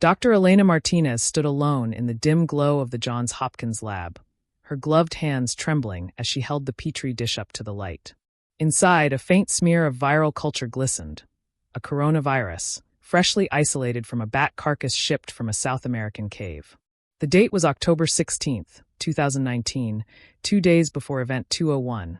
Dr. Elena Martinez stood alone in the dim glow of the Johns Hopkins lab, her gloved hands trembling as she held the petri dish up to the light. Inside, a faint smear of viral culture glistened, a coronavirus, freshly isolated from a bat carcass shipped from a South American cave. The date was October 16, 2019, 2 days before Event 201,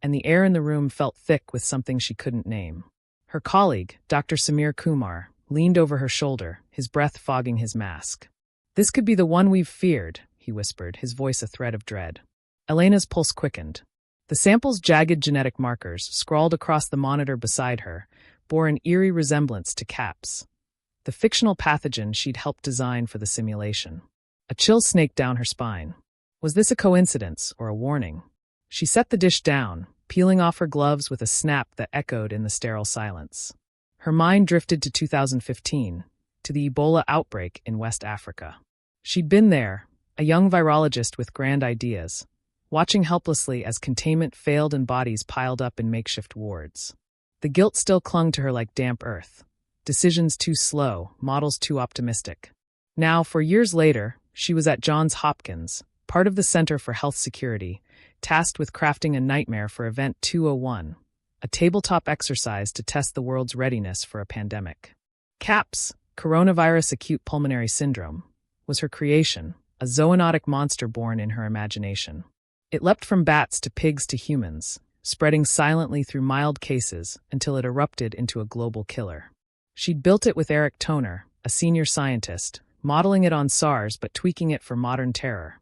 and the air in the room felt thick with something she couldn't name. Her colleague, Dr. Samir Kumar, leaned over her shoulder, his breath fogging his mask. "This could be the one we've feared," he whispered, his voice a thread of dread. Elena's pulse quickened. The sample's jagged genetic markers, scrawled across the monitor beside her, bore an eerie resemblance to CAPS, the fictional pathogen she'd helped design for the simulation. A chill snaked down her spine. Was this a coincidence or a warning? She set the dish down, peeling off her gloves with a snap that echoed in the sterile silence. Her mind drifted to 2015, to the Ebola outbreak in West Africa. She'd been there, a young virologist with grand ideas, watching helplessly as containment failed and bodies piled up in makeshift wards. The guilt still clung to her like damp earth. Decisions too slow, models too optimistic. Now, 4 years later, she was at Johns Hopkins, part of the Center for Health Security, tasked with crafting a nightmare for Event 201, a tabletop exercise to test the world's readiness for a pandemic. CAPS, Coronavirus Acute Pulmonary Syndrome, was her creation, a zoonotic monster born in her imagination. It leapt from bats to pigs to humans, spreading silently through mild cases until it erupted into a global killer. She'd built it with Eric Toner, a senior scientist, modeling it on SARS but tweaking it for modern terror.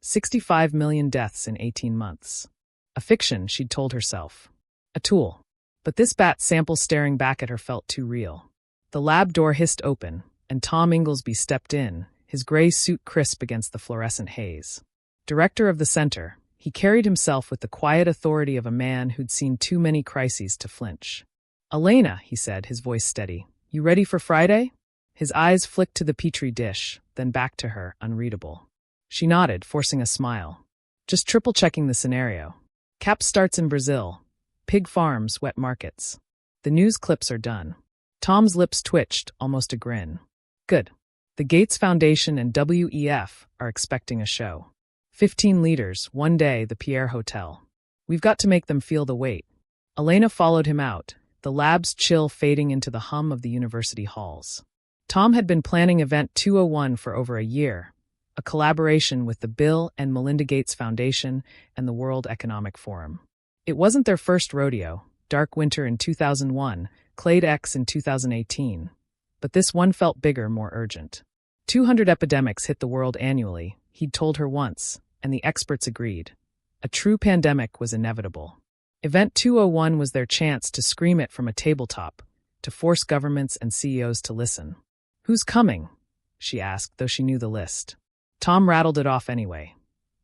65 million deaths in 18 months. A fiction, she'd told herself. A tool. But this bat sample staring back at her felt too real. The lab door hissed open, and Tom Inglesby stepped in, his gray suit crisp against the fluorescent haze. Director of the center, he carried himself with the quiet authority of a man who'd seen too many crises to flinch. "Elena," he said, his voice steady, "you ready for Friday?" His eyes flicked to the petri dish, then back to her, unreadable. She nodded, forcing a smile. "Just triple-checking the scenario. CAPS starts in Brazil. Pig farms, wet markets. The news clips are done." Tom's lips twitched, almost a grin. "Good. The Gates Foundation and WEF are expecting a show. 15 leaders, one day, the Pierre Hotel. We've got to make them feel the weight." Elena followed him out, the lab's chill fading into the hum of the university halls. Tom had been planning Event 201 for over a year, a collaboration with the Bill and Melinda Gates Foundation and the World Economic Forum. It wasn't their first rodeo, Dark Winter in 2001, Clade X in 2018, but this one felt bigger, more urgent. 200 epidemics hit the world annually, he'd told her once, and the experts agreed. A true pandemic was inevitable. Event 201 was their chance to scream it from a tabletop, to force governments and CEOs to listen. "Who's coming?" she asked, though she knew the list. Tom rattled it off anyway.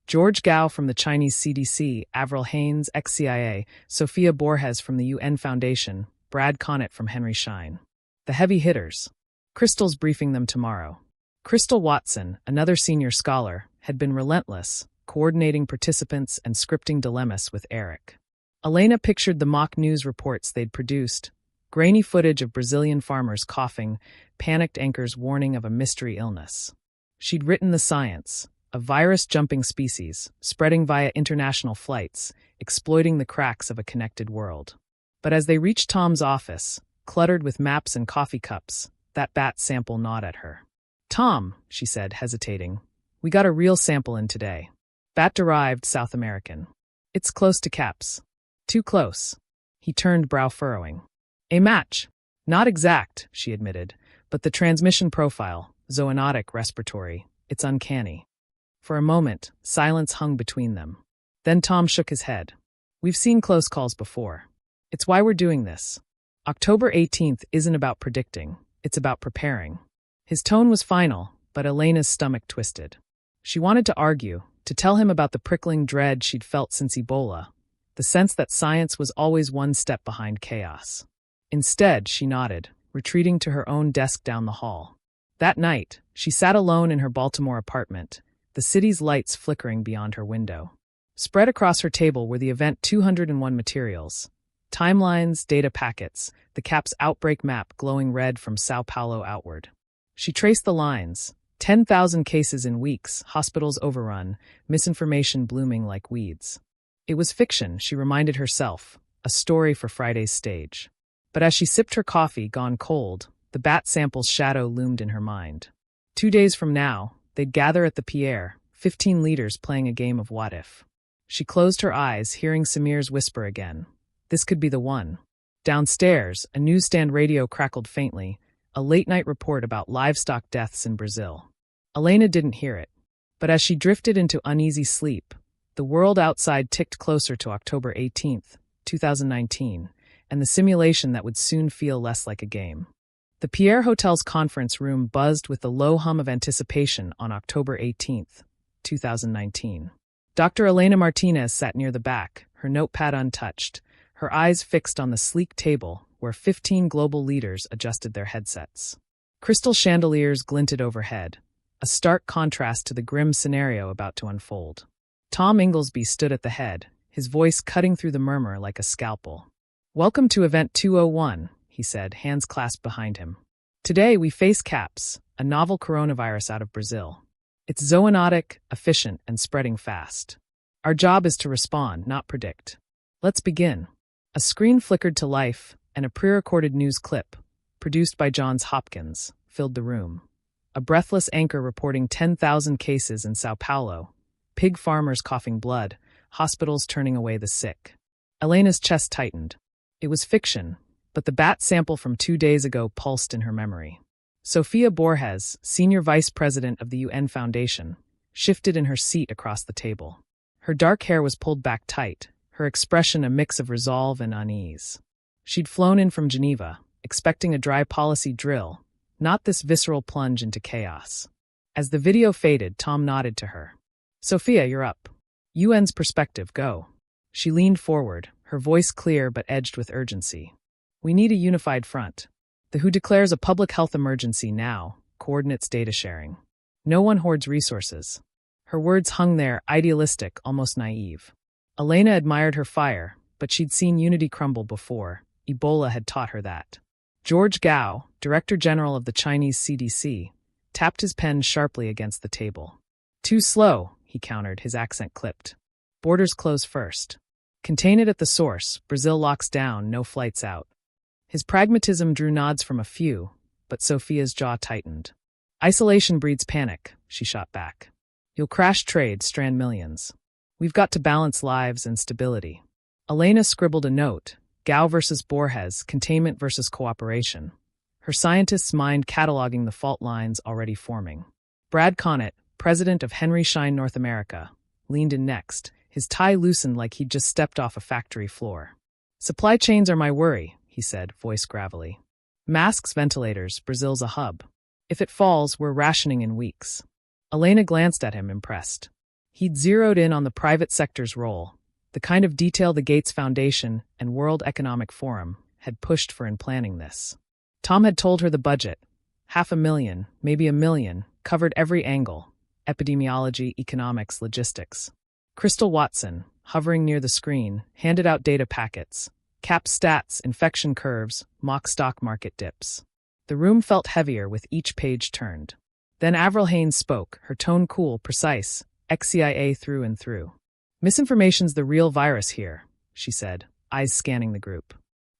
George Gao from the Chinese CDC, Avril Haines, ex-CIA, Sophia Borges from the UN Foundation, Brad Connett from Henry Schein. The heavy hitters. Crystal's briefing them tomorrow. Crystal Watson, another senior scholar, had been relentless, coordinating participants and scripting dilemmas with Eric. Elena pictured the mock news reports they'd produced, grainy footage of Brazilian farmers coughing, panicked anchors warning of a mystery illness. She'd written the science, a virus-jumping species, spreading via international flights, exploiting the cracks of a connected world. But as they reached Tom's office, cluttered with maps and coffee cups, that bat sample gnawed at her. "Tom," she said, hesitating, "we got a real sample in today. Bat-derived South American. It's close to CAPS. Too close." He turned, brow furrowing. "A match. Not exact," she admitted, "but the transmission profile, zoonotic, respiratory, it's uncanny." For a moment, silence hung between them. Then Tom shook his head. "We've seen close calls before. It's why we're doing this. October 18th isn't about predicting, it's about preparing." His tone was final, but Elena's stomach twisted. She wanted to argue, to tell him about the prickling dread she'd felt since Ebola, the sense that science was always one step behind chaos. Instead, she nodded, retreating to her own desk down the hall. That night, she sat alone in her Baltimore apartment, the city's lights flickering beyond her window. Spread across her table were the Event 201 materials. Timelines, data packets, the CAPS outbreak map glowing red from Sao Paulo outward. She traced the lines. 10,000 cases in weeks, hospitals overrun, misinformation blooming like weeds. It was fiction, she reminded herself, a story for Friday's stage. But as she sipped her coffee, gone cold, the bat sample's shadow loomed in her mind. 2 days from now, they'd gather at the Pierre, 15 leaders playing a game of what if. She closed her eyes, hearing Samir's whisper again. This could be the one. Downstairs, a newsstand radio crackled faintly, a late-night report about livestock deaths in Brazil. Elena didn't hear it. But as she drifted into uneasy sleep, the world outside ticked closer to October 18th, 2019, and the simulation that would soon feel less like a game. The Pierre Hotel's conference room buzzed with the low hum of anticipation on October 18th, 2019. Dr. Elena Martinez sat near the back, her notepad untouched, her eyes fixed on the sleek table where 15 global leaders adjusted their headsets. Crystal chandeliers glinted overhead, a stark contrast to the grim scenario about to unfold. Tom Inglesby stood at the head, his voice cutting through the murmur like a scalpel. Welcome to Event 201, he said, hands clasped behind him. Today we face CAPS, a novel coronavirus out of Brazil. It's zoonotic, efficient, and spreading fast. Our job is to respond, not predict. Let's begin. A screen flickered to life, and a pre-recorded news clip, produced by Johns Hopkins, filled the room. A breathless anchor reporting 10,000 cases in Sao Paulo, pig farmers coughing blood, hospitals turning away the sick. Elena's chest tightened. It was fiction, but the bat sample from 2 days ago pulsed in her memory. Sofia Borges, senior vice president of the UN Foundation, shifted in her seat across the table. Her dark hair was pulled back tight, her expression a mix of resolve and unease. She'd flown in from Geneva, expecting a dry policy drill, not this visceral plunge into chaos. As the video faded, Tom nodded to her. Sophia, you're up. UN's perspective, go. She leaned forward, her voice clear but edged with urgency. We need a unified front. The WHO declares a public health emergency now, coordinates data sharing. No one hoards resources. Her words hung there, idealistic, almost naive. Elena admired her fire, but she'd seen unity crumble before. Ebola had taught her that. George Gao, Director General of the Chinese CDC, tapped his pen sharply against the table. Too slow, he countered, his accent clipped. Borders close first. Contain it at the source, Brazil locks down, no flights out. His pragmatism drew nods from a few, but Sophia's jaw tightened. Isolation breeds panic, she shot back. You'll crash trade, strand millions. We've got to balance lives and stability. Elena scribbled a note, Gao versus Borges, containment versus cooperation. Her scientist's mind cataloging the fault lines already forming. Brad Connett, president of Henry Schein North America, leaned in next, his tie loosened like he'd just stepped off a factory floor. Supply chains are my worry, he said, voice gravelly. Masks, ventilators, Brazil's a hub. If it falls, we're rationing in weeks. Elena glanced at him, impressed. He'd zeroed in on the private sector's role, the kind of detail the Gates Foundation and World Economic Forum had pushed for in planning this. Tom had told her the budget, $500,000, maybe $1 million, covered every angle, epidemiology, economics, logistics. Crystal Watson, hovering near the screen, handed out data packets, CAPS stats, infection curves, mock stock market dips. The room felt heavier with each page turned. Then Avril Haines spoke, her tone cool, precise, ex-CIA through and through. Misinformation's the real virus here, she said, eyes scanning the group.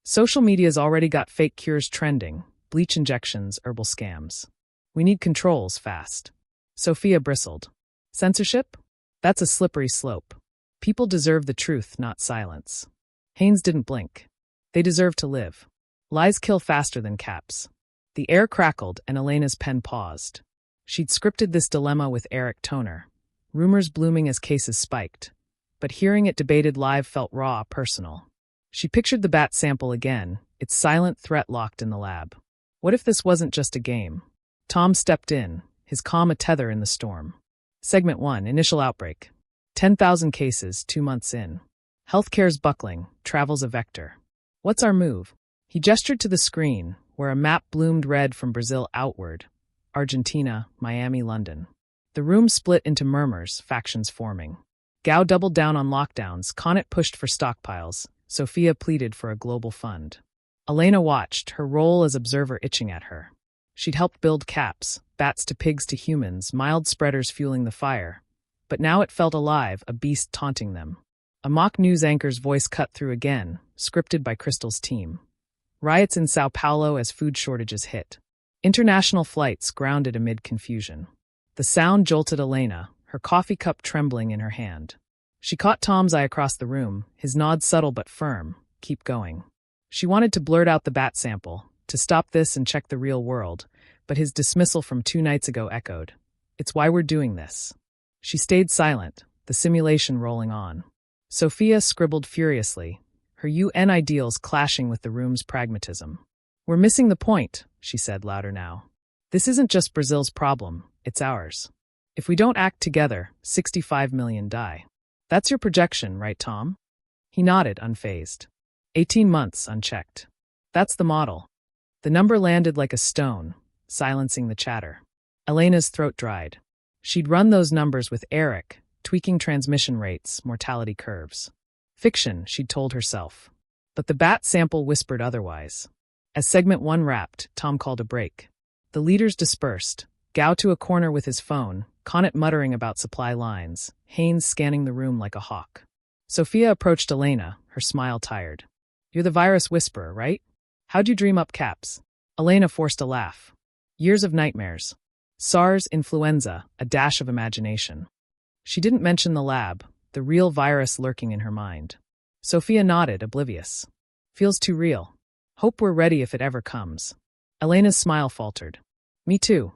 Social media's already got fake cures trending, bleach injections, herbal scams. We need controls fast. Sophia bristled. Censorship? That's a slippery slope. People deserve the truth, not silence. Haines didn't blink. They deserve to live. Lies kill faster than caps. The air crackled and Elena's pen paused. She'd scripted this dilemma with Eric Toner, rumors blooming as cases spiked. But hearing it debated live felt raw, personal. She pictured the bat sample again, its silent threat locked in the lab. What if this wasn't just a game? Tom stepped in, his calm a tether in the storm. Segment 1, Initial Outbreak. 10,000 cases, 2 months in. Healthcare's buckling, travel's a vector. What's our move? He gestured to the screen, where a map bloomed red from Brazil outward. Argentina, Miami, London. The room split into murmurs, factions forming. Gao doubled down on lockdowns, Connett pushed for stockpiles, Sophia pleaded for a global fund. Elena watched, her role as observer itching at her. She'd helped build caps, bats to pigs to humans, mild spreaders fueling the fire. But now it felt alive, a beast taunting them. A mock news anchor's voice cut through again, scripted by Crystal's team. Riots in Sao Paulo as food shortages hit. International flights grounded amid confusion. The sound jolted Elena, her coffee cup trembling in her hand. She caught Tom's eye across the room, his nod subtle but firm. Keep going. She wanted to blurt out the bat sample, to stop this and check the real world, but his dismissal from 2 nights ago echoed. It's why we're doing this. She stayed silent, the simulation rolling on. Sophia scribbled furiously, her UN ideals clashing with the room's pragmatism. We're missing the point, she said louder now. This isn't just Brazil's problem, it's ours. If we don't act together, 65 million die. That's your projection, right, Tom? He nodded, unfazed. 18 months, unchecked. That's the model. The number landed like a stone, silencing the chatter. Elena's throat dried. She'd run those numbers with Eric, tweaking transmission rates, mortality curves. Fiction, she'd told herself. But the bat sample whispered otherwise. As segment 1 wrapped, Tom called a break. The leaders dispersed, Gao to a corner with his phone, Connett muttering about supply lines, Haynes scanning the room like a hawk. Sophia approached Elena, her smile tired. You're the virus whisperer, right? How'd you dream up caps? Elena forced a laugh. Years of nightmares. SARS, influenza, a dash of imagination. She didn't mention the lab, the real virus lurking in her mind. Sophia nodded, oblivious. Feels too real. Hope we're ready if it ever comes. Elena's smile faltered. Me too.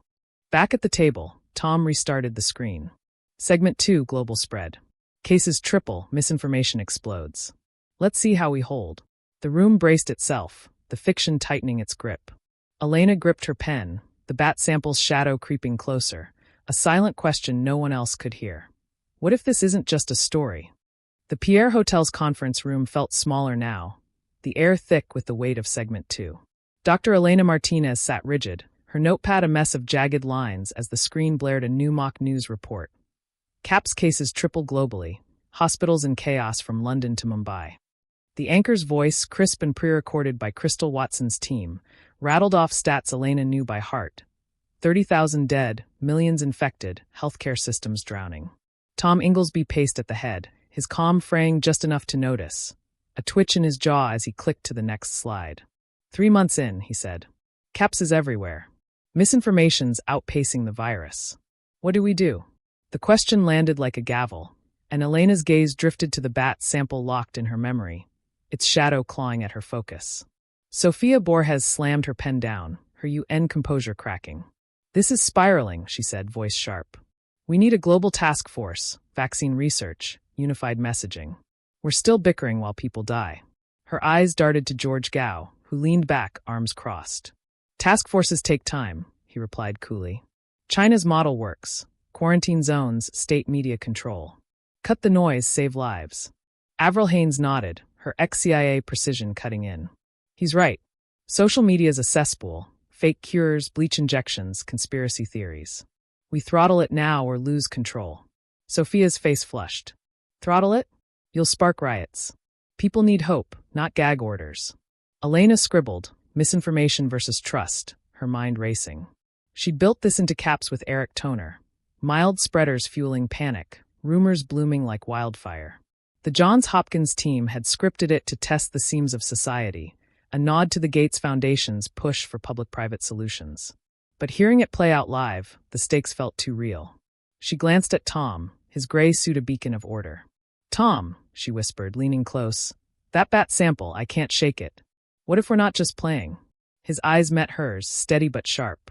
Back at the table, Tom restarted the screen. Segment 2, global spread. Cases triple, misinformation explodes. Let's see how we hold. The room braced itself, the fiction tightening its grip. Elena gripped her pen, the bat sample's shadow creeping closer, a silent question no one else could hear. What if this isn't just a story? The Pierre Hotel's conference room felt smaller now, the air thick with the weight of segment 2. Dr. Elena Martinez sat rigid, her notepad a mess of jagged lines as the screen blared a new mock news report. CAPS cases triple globally, hospitals in chaos from London to Mumbai. The anchor's voice, crisp and pre-recorded by Crystal Watson's team, rattled off stats Elena knew by heart. 30,000 dead, millions infected, healthcare systems drowning. Tom Inglesby paced at the head, his calm fraying just enough to notice. A twitch in his jaw as he clicked to the next slide. 3 months in, he said. CAPS is everywhere. Misinformation's outpacing the virus. What do we do? The question landed like a gavel, and Elena's gaze drifted to the bat sample locked in her memory, its shadow clawing at her focus. Sophia Borges slammed her pen down, her UN composure cracking. This is spiraling, she said, voice sharp. We need a global task force, vaccine research, unified messaging. We're still bickering while people die. Her eyes darted to George Gao, who leaned back, arms crossed. Task forces take time, he replied coolly. China's model works. Quarantine zones, state media control. Cut the noise, save lives. Avril Haines nodded, her ex-CIA precision cutting in. He's right. Social media's a cesspool. Fake cures, bleach injections, conspiracy theories. We throttle it now or lose control. Sophia's face flushed. Throttle it? You'll spark riots. People need hope, not gag orders. Elena scribbled, misinformation versus trust, her mind racing. She'd built this into CAPS with Eric Toner. Mild spreaders fueling panic, rumors blooming like wildfire. The Johns Hopkins team had scripted it to test the seams of society, a nod to the Gates Foundation's push for public-private solutions. But hearing it play out live, the stakes felt too real. She glanced at Tom, his gray suit a beacon of order. Tom, she whispered, leaning close, that bat sample, I can't shake it. What if we're not just playing? His eyes met hers, steady but sharp.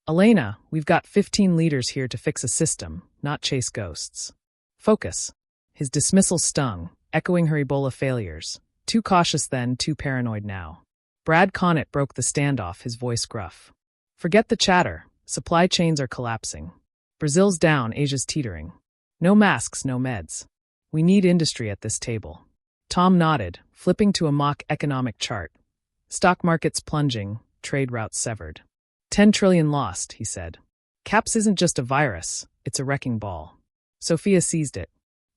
Elena, we've got 15 leaders here to fix a system, not chase ghosts. Focus. His dismissal stung, echoing her Ebola failures. Too cautious then, too paranoid now. Brad Connett broke the standoff, his voice gruff. Forget the chatter. Supply chains are collapsing. Brazil's down, Asia's teetering. No masks, no meds. We need industry at this table. Tom nodded, flipping to a mock economic chart. Stock markets plunging, trade routes severed. 10 trillion lost, he said. CAPS isn't just a virus, it's a wrecking ball. Sophia seized it.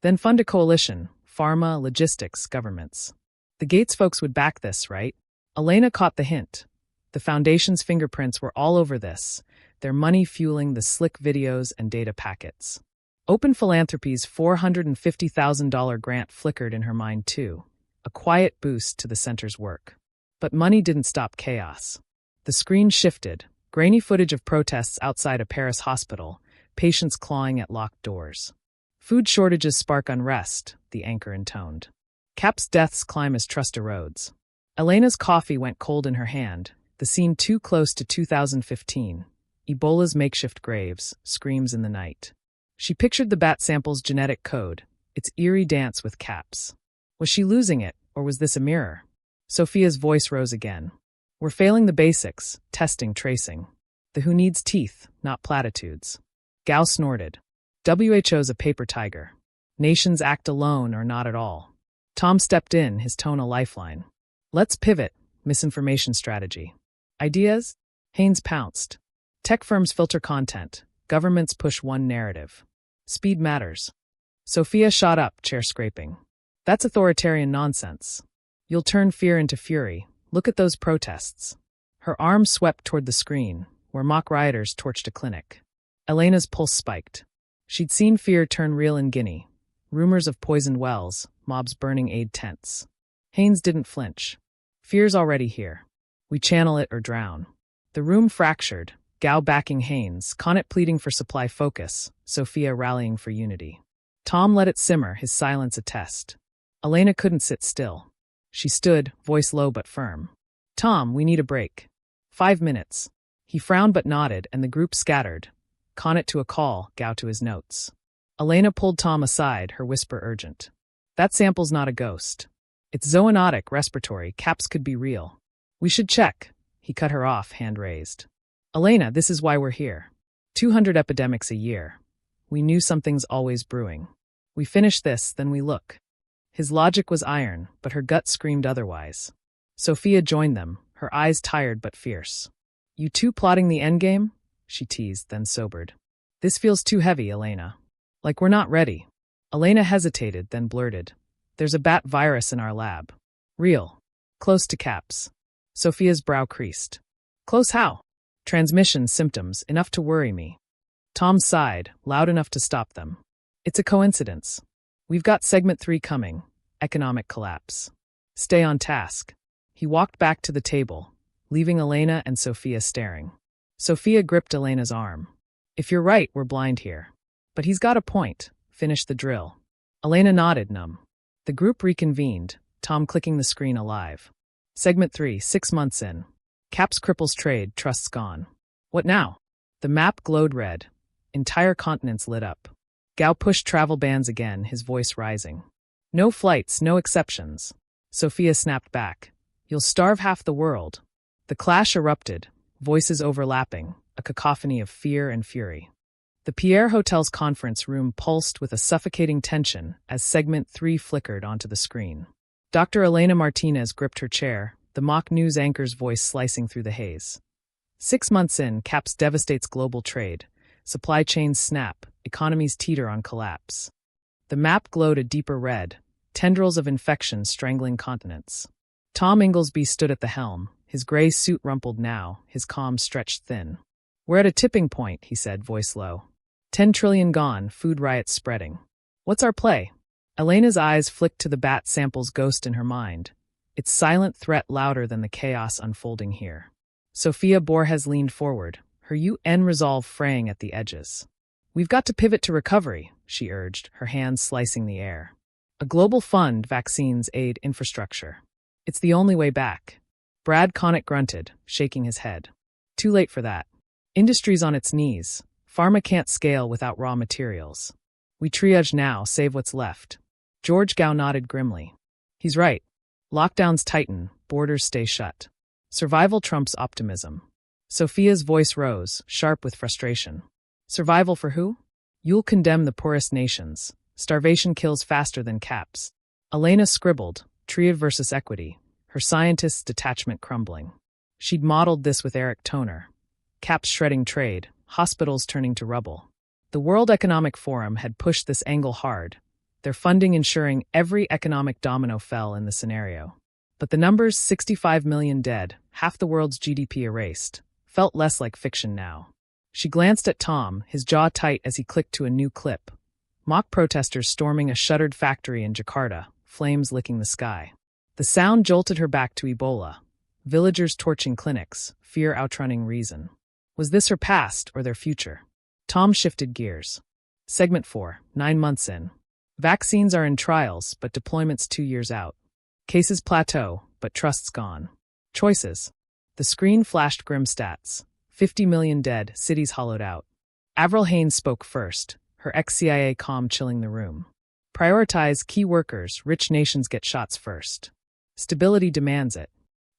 Then fund a coalition, pharma, logistics, governments. The Gates folks would back this, right? Elena caught the hint. The foundation's fingerprints were all over this, their money fueling the slick videos and data packets. Open Philanthropy's $450,000 grant flickered in her mind too, a quiet boost to the center's work. But money didn't stop chaos. The screen shifted, grainy footage of protests outside a Paris hospital, patients clawing at locked doors. Food shortages spark unrest, the anchor intoned. Cap's deaths climb as trust erodes. Elena's coffee went cold in her hand, the scene too close to 2015. Ebola's makeshift graves, screams in the night. She pictured the bat sample's genetic code, its eerie dance with Caps. Was she losing it, or was this a mirror? Sophia's voice rose again. We're failing the basics, testing, tracing. The who needs teeth, not platitudes. Gao snorted. WHO's a paper tiger. Nations act alone or not at all. Tom stepped in, his tone a lifeline. Let's pivot, misinformation strategy. Ideas? Haynes pounced. Tech firms filter content. Governments push one narrative. Speed matters. Sophia shot up, chair scraping. That's authoritarian nonsense. You'll turn fear into fury. Look at those protests. Her arm swept toward the screen, where mock rioters torched a clinic. Elena's pulse spiked. She'd seen fear turn real in Guinea. Rumors of poisoned wells, mobs burning aid tents. Haynes didn't flinch. Fear's already here. We channel it or drown. The room fractured, Gao backing Haynes, Connett pleading for supply focus, Sophia rallying for unity. Tom let it simmer, his silence a test. Elena couldn't sit still. She stood, voice low but firm. Tom, we need a break. 5 minutes. He frowned but nodded, and the group scattered. Connett to a call, Gao to his notes. Elena pulled Tom aside, her whisper urgent. That sample's not a ghost. It's zoonotic, respiratory, Caps could be real. We should check. He cut her off, hand raised. Elena, this is why we're here. 200 epidemics a year. We knew something's always brewing. We finish this, then we look. His logic was iron, but her gut screamed otherwise. Sophia joined them, her eyes tired but fierce. You two plotting the endgame? She teased, then sobered. This feels too heavy, Elena. Like we're not ready. Elena hesitated, then blurted. There's a bat virus in our lab. Real. Close to Caps. Sophia's brow creased. Close how? Transmission symptoms, enough to worry me. Tom sighed, loud enough to stop them. It's a coincidence. We've got segment 3 coming. Economic collapse. Stay on task. He walked back to the table, leaving Elena and Sophia staring. Sophia gripped Elena's arm. If you're right, we're blind here. But he's got a point. Finish the drill. Elena nodded, numb. The group reconvened, Tom clicking the screen alive. Segment 3, 6 months in. Caps cripples trade, trusts gone. What now? The map glowed red. Entire continents lit up. Gao pushed travel bans again, his voice rising. No flights, no exceptions. Sophia snapped back. You'll starve half the world. The clash erupted, voices overlapping, a cacophony of fear and fury. The Pierre Hotel's conference room pulsed with a suffocating tension as segment 3 flickered onto the screen. Dr. Elena Martinez gripped her chair, the mock news anchor's voice slicing through the haze. 6 months in, Caps devastates global trade. Supply chains snap, economies teeter on collapse. The map glowed a deeper red, tendrils of infection strangling continents. Tom Inglesby stood at the helm, his gray suit rumpled now, his calm stretched thin. We're at a tipping point, he said, voice low. 10 trillion gone, food riots spreading. What's our play? Elena's eyes flicked to the bat sample's ghost in her mind, its silent threat louder than the chaos unfolding here. Sophia Borges leaned forward, her UN resolve fraying at the edges. We've got to pivot to recovery, she urged, her hands slicing the air. A global fund, vaccines, aid, infrastructure. It's the only way back. Brad Connett grunted, shaking his head. Too late for that. Industry's on its knees. Pharma can't scale without raw materials. We triage now, save what's left. George Gao nodded grimly. He's right. Lockdowns tighten, borders stay shut. Survival trumps optimism. Sophia's voice rose, sharp with frustration. Survival for who? You'll condemn the poorest nations. Starvation kills faster than Caps. Elena scribbled, triad versus equity, her scientist's detachment crumbling. She'd modeled this with Eric Toner. Caps shredding trade, hospitals turning to rubble. The World Economic Forum had pushed this angle hard, their funding ensuring every economic domino fell in the scenario. But the numbers 65 million dead, half the world's GDP erased, felt less like fiction now. She glanced at Tom, his jaw tight as he clicked to a new clip. Mock protesters storming a shuttered factory in Jakarta, flames licking the sky. The sound jolted her back to Ebola. Villagers torching clinics, fear outrunning reason. Was this her past or their future? Tom shifted gears. Segment 4, 9 months in. Vaccines are in trials, but deployment's 2 years out. Cases plateau, but trust's gone. Choices. The screen flashed grim stats. 50 million dead, cities hollowed out. Avril Haines spoke first, her ex-CIA calm chilling the room. Prioritize key workers, rich nations get shots first. Stability demands it.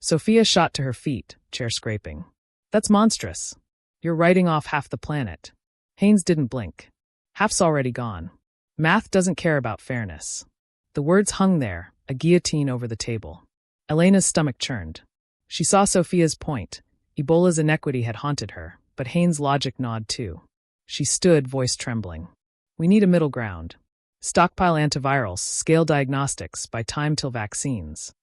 Sophia shot to her feet, chair scraping. That's monstrous. You're writing off half the planet. Haines didn't blink. Half's already gone. Math doesn't care about fairness. The words hung there, a guillotine over the table. Elena's stomach churned. She saw Sophia's point. Ebola's inequity had haunted her, but Haines' logic gnawed too. She stood, voice trembling. We need a middle ground. Stockpile antivirals, scale diagnostics, buy time till vaccines.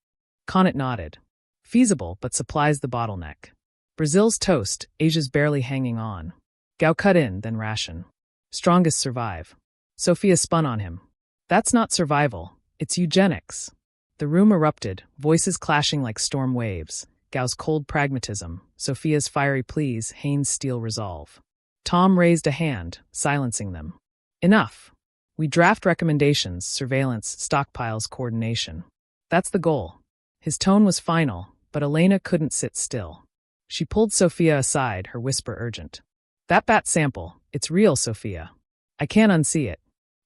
Conant nodded. Feasible, but supplies the bottleneck. Brazil's toast, Asia's barely hanging on. Gao cut in, then ration. Strongest survive. Sophia spun on him. That's not survival, it's eugenics. The room erupted, voices clashing like storm waves. Gao's cold pragmatism, Sophia's fiery pleas, Haines' steel resolve. Tom raised a hand, silencing them. Enough. We draft recommendations, surveillance, stockpiles, coordination. That's the goal. His tone was final, but Elena couldn't sit still. She pulled Sophia aside, her whisper urgent. That bat sample, it's real, Sophia. I can't unsee it.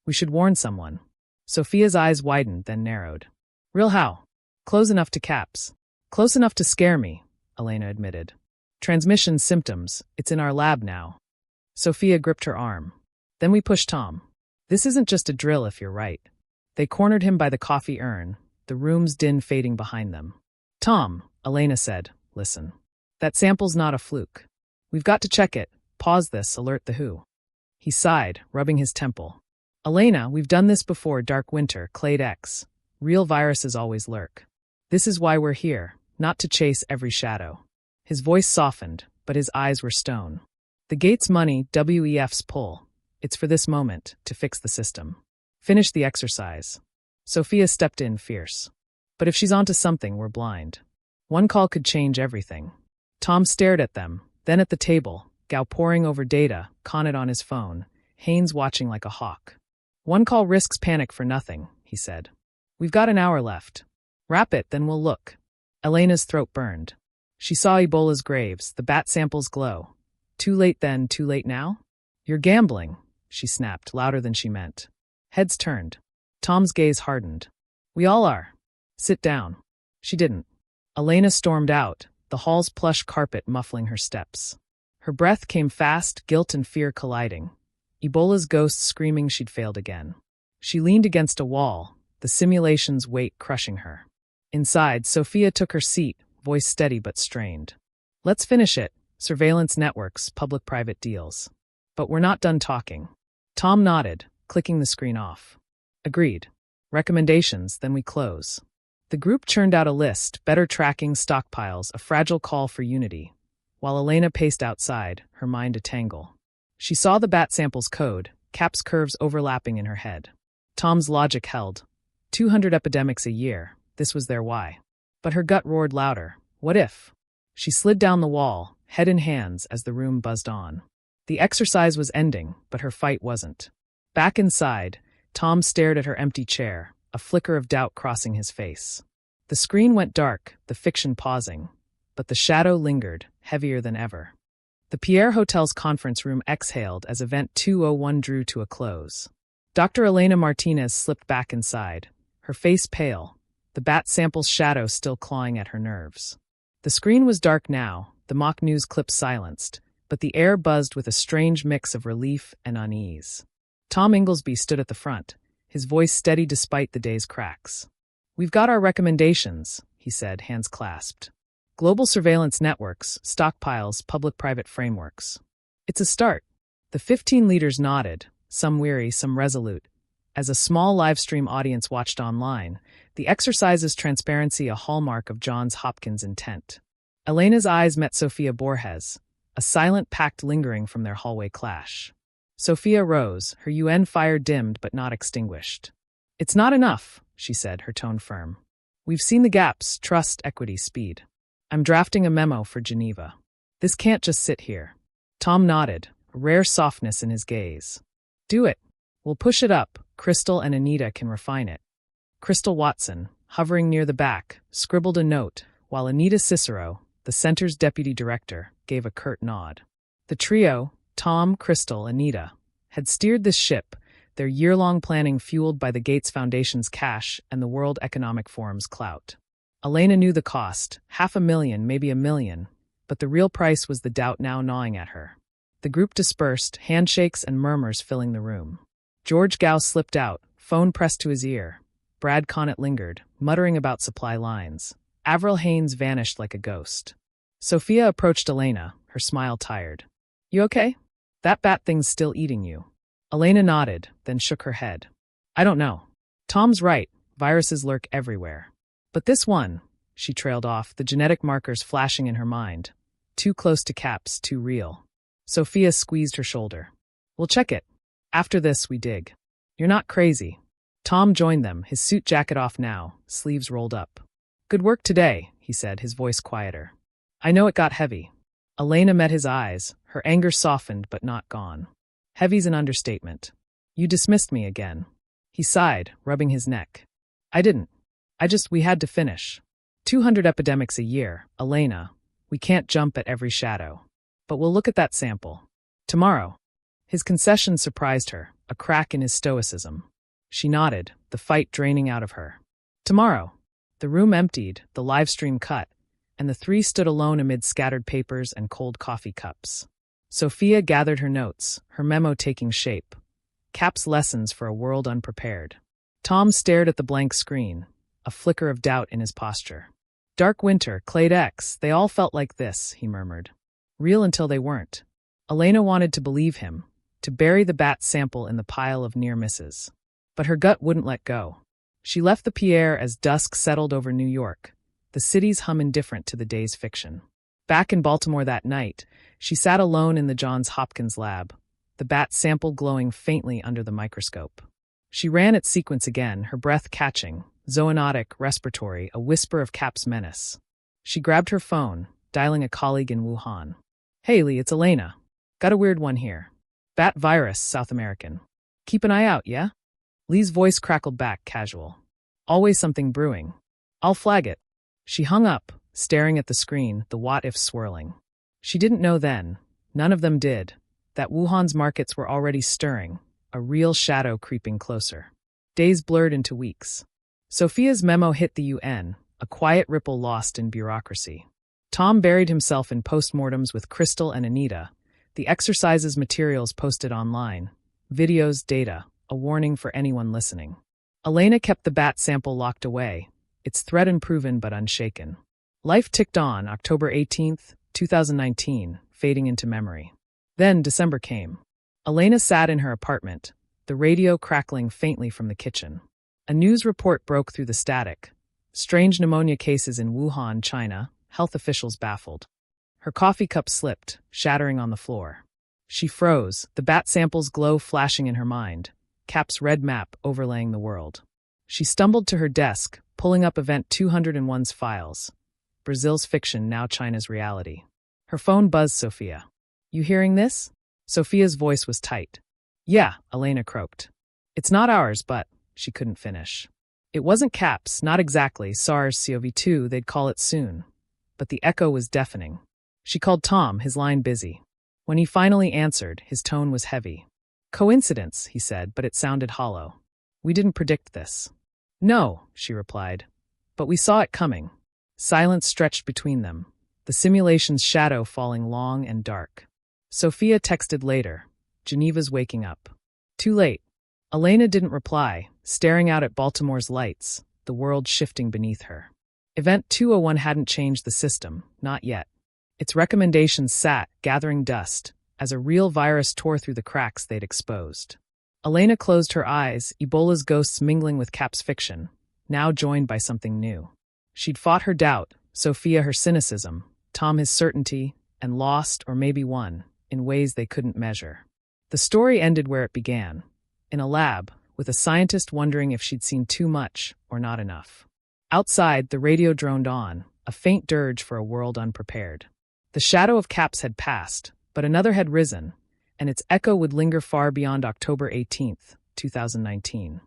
We should warn someone. Sophia's eyes widened, then narrowed. Real how? Close enough to caps. Close enough to scare me, Elena admitted. Transmission symptoms, it's in our lab now. Sophia gripped her arm. Then we pushed Tom. This isn't just a drill if you're right. They cornered him by the coffee urn, the room's din fading behind them. Tom, Elena said, listen. That sample's not a fluke. We've got to check it. Pause this, alert the WHO. He sighed, rubbing his temple. Elena, we've done this before, Dark Winter, Clade X. Real viruses always lurk. This is why we're here, not to chase every shadow. His voice softened, but his eyes were stone. The Gates money, WEF's pull. It's for this moment, to fix the system. Finish the exercise. Sophia stepped in, fierce. But if she's onto something, we're blind. One call could change everything. Tom stared at them, then at the table, Gao poring over data, Conant on his phone, Haines watching like a hawk. One call risks panic for nothing, he said. We've got an hour left. Wrap it, then we'll look. Elena's throat burned. She saw Ebola's graves, the bat samples glow. Too late then, too late now? You're gambling, she snapped, louder than she meant. Heads turned. Tom's gaze hardened. We all are. Sit down. She didn't. Elena stormed out, the hall's plush carpet muffling her steps. Her breath came fast, guilt and fear colliding. Ebola's ghost screaming she'd failed again. She leaned against a wall, the simulation's weight crushing her. Inside, Sophia took her seat, voice steady but strained. Let's finish it. Surveillance networks, public-private deals. But we're not done talking. Tom nodded, clicking the screen off. Agreed. Recommendations, then we close. The group churned out a list, better tracking, stockpiles, a fragile call for unity. While Elena paced outside, her mind a tangle. She saw the bat sample's code, caps curves overlapping in her head. Tom's logic held. 200 epidemics a year, this was their why. But her gut roared louder. What if? She slid down the wall, head in hands as the room buzzed on. The exercise was ending, but her fight wasn't. Back inside, Tom stared at her empty chair, a flicker of doubt crossing his face. The screen went dark, the fiction pausing, but the shadow lingered, heavier than ever. The Pierre Hotel's conference room exhaled as Event 201 drew to a close. Dr. Elena Martinez slipped back inside, her face pale, the bat sample's shadow still clawing at her nerves. The screen was dark now, the mock news clip silenced, but the air buzzed with a strange mix of relief and unease. Tom Inglesby stood at the front, his voice steady despite the day's cracks. We've got our recommendations, he said, hands clasped. Global surveillance networks, stockpiles, public-private frameworks. It's a start. The 15 leaders nodded, some weary, some resolute. As a small live-stream audience watched online, the exercise's transparency a hallmark of Johns Hopkins' intent. Elena's eyes met Sophia Borges, a silent pact lingering from their hallway clash. Sophia rose, her UN fire dimmed but not extinguished. "It's not enough," she said, her tone firm. "We've seen the gaps: trust, equity, speed. I'm drafting a memo for Geneva. This can't just sit here." Tom nodded, a rare softness in his gaze. "Do it. We'll push it up. Crystal and Anita can refine it." Crystal Watson, hovering near the back, scribbled a note, while Anita Cicero, the center's deputy director, gave a curt nod. The trio, Tom, Crystal, Anita, had steered this ship, their year-long planning fueled by the Gates Foundation's cash and the World Economic Forum's clout. Elena knew the cost, $500,000, maybe $1 million, but the real price was the doubt now gnawing at her. The group dispersed, handshakes and murmurs filling the room. George Gao slipped out, phone pressed to his ear. Brad Connett lingered, muttering about supply lines. Avril Haines vanished like a ghost. Sophia approached Elena, her smile tired. "You okay? That bat thing's still eating you." Elena nodded, then shook her head. "I don't know. Tom's right, viruses lurk everywhere. But this one," she trailed off, the genetic markers flashing in her mind. "Too close to caps, too real." Sophia squeezed her shoulder. "We'll check it. After this, we dig." "You're not crazy." Tom joined them, his suit jacket off now, sleeves rolled up. "Good work today," he said, his voice quieter. "I know it got heavy." Elena met his eyes, her anger softened but not gone. "Heavy's an understatement. You dismissed me again." He sighed, rubbing his neck. "I didn't. We had to finish. 200 epidemics a year, Elena. We can't jump at every shadow. But we'll look at that sample. Tomorrow." His concession surprised her, a crack in his stoicism. She nodded, the fight draining out of her. "Tomorrow." The room emptied, the live stream cut, and the three stood alone amid scattered papers and cold coffee cups. Sophia gathered her notes, her memo taking shape. Cap's lessons for a world unprepared. Tom stared at the blank screen, a flicker of doubt in his posture. "Dark winter, Clade X, they all felt like this," he murmured. Real until they weren't. Elena wanted to believe him, to bury the bat sample in the pile of near misses. But her gut wouldn't let go. She left the Pierre as dusk settled over New York, the city's hum indifferent to the day's fiction. Back in Baltimore that night, she sat alone in the Johns Hopkins lab, the bat sample glowing faintly under the microscope. She ran its sequence again, her breath catching, zoonotic, respiratory, a whisper of Cap's menace. She grabbed her phone, dialing a colleague in Wuhan. "Hey Lee, it's Elena. Got a weird one here. Bat virus, South American. Keep an eye out, yeah?" Lee's voice crackled back, casual. "Always something brewing. I'll flag it." She hung up, staring at the screen, the what-ifs swirling. She didn't know then, none of them did, that Wuhan's markets were already stirring, a real shadow creeping closer. Days blurred into weeks. Sophia's memo hit the UN, a quiet ripple lost in bureaucracy. Tom buried himself in postmortems with Crystal and Anita, the exercise's materials posted online, videos, data, a warning for anyone listening. Elena kept the bat sample locked away, its threat unproven but unshaken. Life ticked on, October 18th, 2019, fading into memory. Then December came. Elena sat in her apartment, the radio crackling faintly from the kitchen. A news report broke through the static. Strange pneumonia cases in Wuhan, China, health officials baffled. Her coffee cup slipped, shattering on the floor. She froze, the bat sample's glow flashing in her mind, Cap's red map overlaying the world. She stumbled to her desk, pulling up Event 201's files. Brazil's fiction, now China's reality. Her phone buzzed Sophia. "You hearing this?" Sophia's voice was tight. "Yeah," Elena croaked. "It's not ours, but..." She couldn't finish. It wasn't Cap's, not exactly, SARS-CoV-2, they'd call it soon. But the echo was deafening. She called Tom, his line busy. When he finally answered, his tone was heavy. "Coincidence," he said, but it sounded hollow. "We didn't predict this." "No," she replied. "But we saw it coming." Silence stretched between them, the simulation's shadow falling long and dark. Sophia texted later, "Geneva's waking up." Too late. Elena didn't reply, staring out at Baltimore's lights, the world shifting beneath her. Event 201 hadn't changed the system, not yet. Its recommendations sat, gathering dust, as a real virus tore through the cracks they'd exposed. Elena closed her eyes, Ebola's ghosts mingling with Cap's fiction, now joined by something new. She'd fought her doubt, Sophia her cynicism, Tom his certainty, and lost, or maybe won, in ways they couldn't measure. The story ended where it began, in a lab, with a scientist wondering if she'd seen too much or not enough. Outside, the radio droned on, a faint dirge for a world unprepared. The shadow of Caps had passed, but another had risen, and its echo would linger far beyond October 18, 2019.